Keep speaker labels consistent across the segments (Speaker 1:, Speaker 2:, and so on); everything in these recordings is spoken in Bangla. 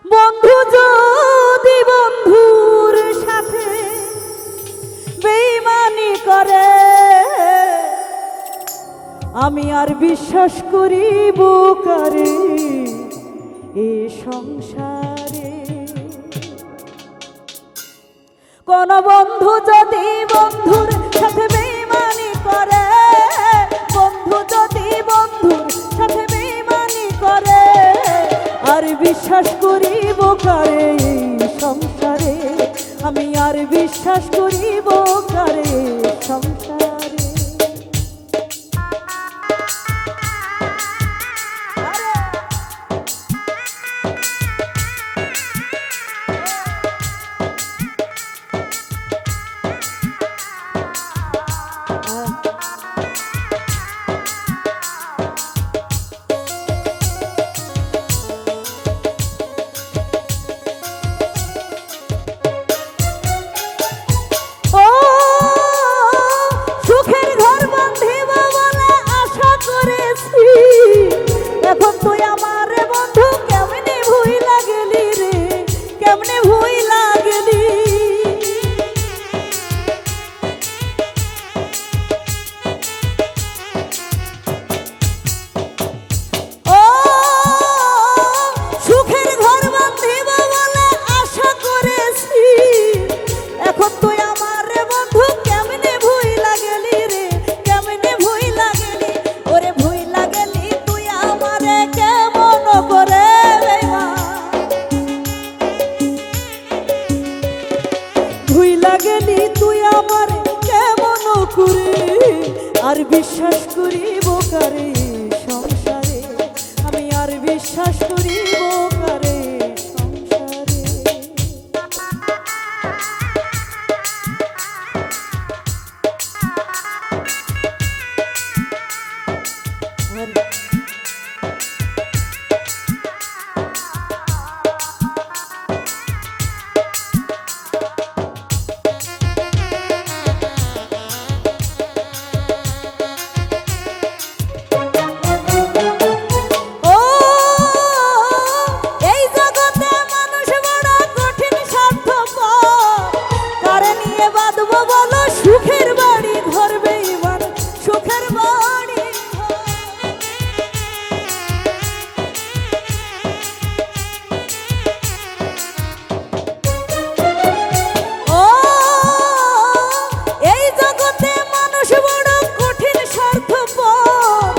Speaker 1: বন্ধু যদি বন্ধুর সাথে বেঈমানি করে, আমি আর বিশ্বাস করিব কারে এ সংসারে। কোন বন্ধু যদি বন্ধুর সাথে বেঈমানি করে, বন্ধু যদি বন্ধুর সাথে বেঈমানি করে, আর বিশ্বাস করিব কারে এই সংসারে, আমি আর বিশ্বাস করিব কারে সংসারে। এখন তুই আমারে বন্ধু কেমনে ভুইলা গেলি রে, কেমনে ভুইলা গেলি। ও সুখের ঘর বাঁধিব বলে আশা করেছি, এখন তুই আমারে বন্ধু কেমনে ভুইলা গেলি রে, কেমনে ভুইলা গেলি। ওরে ভুইলা গেলি তুই আমারে কেমন করে ভুইলা গেলি তুই আমারে কেমন করে, আর বিশ্বাস করিব কারে সংসারে, আমি আর বিশ্বাস করিব কারে সংসারে। সুখের বাড়ি ঘর বেঈমান, সুখের বাড়ি ও এই জগতে মানুষ বড় কঠিন স্বার্থপর,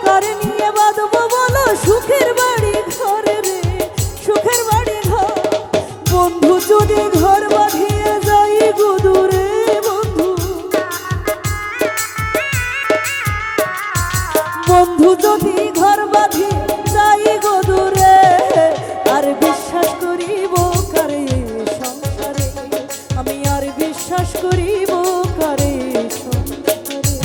Speaker 1: কারে নিয়ে বাঁধবো বলো সুখের বাড়ি ঘর রে, সুখের বাড়ি ঘর। বন্ধু যদি ঘর বাঁধিয়ে যাই গুদুরে, বন্ধু যদি ঘর বাঁধি যাই গো দূরে, আর বিশ্বাস করিব কারে সংসারে, আমি আর বিশ্বাস করিব কারে সংসারে।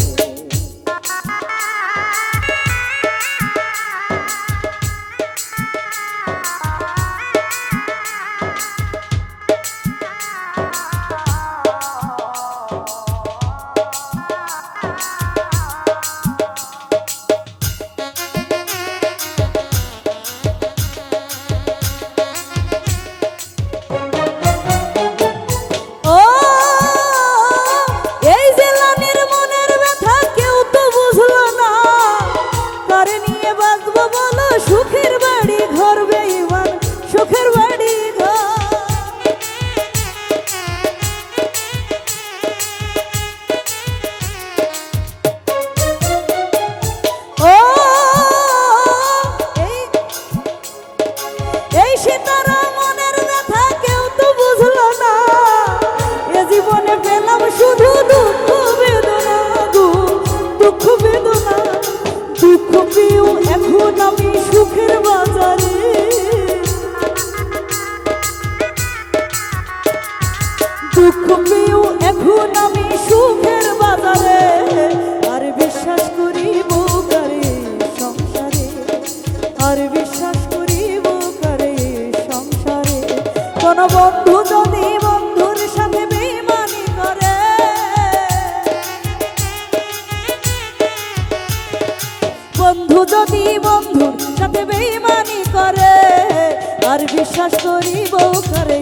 Speaker 1: সুখের বাড়ি ঘর বেঈমান, সুখের বাড়ি ঘর। ও এই সীতারা মনের ব্যথা কেউ তো বুঝলো না, এ জীবনে পেলাম শুধু দুঃখ বেদনা গো, দুঃখ বেদনা। দুঃখ পেয়েও এখন আমি সুখের বাজারে, দুঃখ পেয়েও এখন আমি সুখের বাজারে, আর বিশ্বাস করিব কারে সংসারে, আর বিশ্বাস করিব কারে সংসারে। কোন বন্ধু যদি বন্ধুর সাথে বেঈমানি করে, বন্ধু যদি বন্ধুর সাথে বেঈমানি করে, আর বিশ্বাস করিব কারে